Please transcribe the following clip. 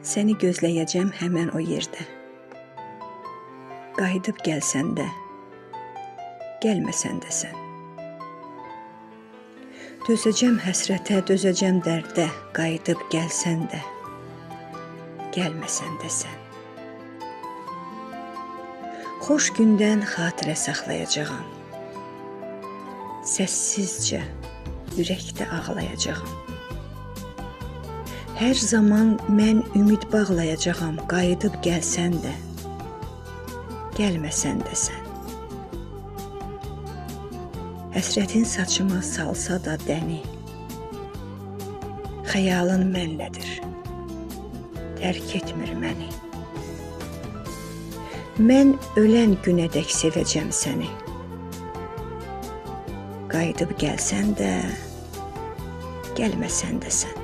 Səni gözləyəcəm həmən o yerdə. Qayıdıb gəlsən də, gəlməsən də sən. Dözəcəm həsrətə, dözəcəm dərdə, qayıdıb gəlsən də, gəlməsən də sən. Xoş gündən xatirə saxlayacağam. Səssizcə, ürəkdə ağlayacağam. Hər zaman mən ümid bağlayacağam, qayıdıb gəlsən də, gəlməsən də sən. Həsrətin saçıma salsa da dəni, xəyalın mənlədir, tərk etmir məni. Mən ölən günədək sevəcəm səni. Qayıdıb gəlsən də, gəlməsən də sən.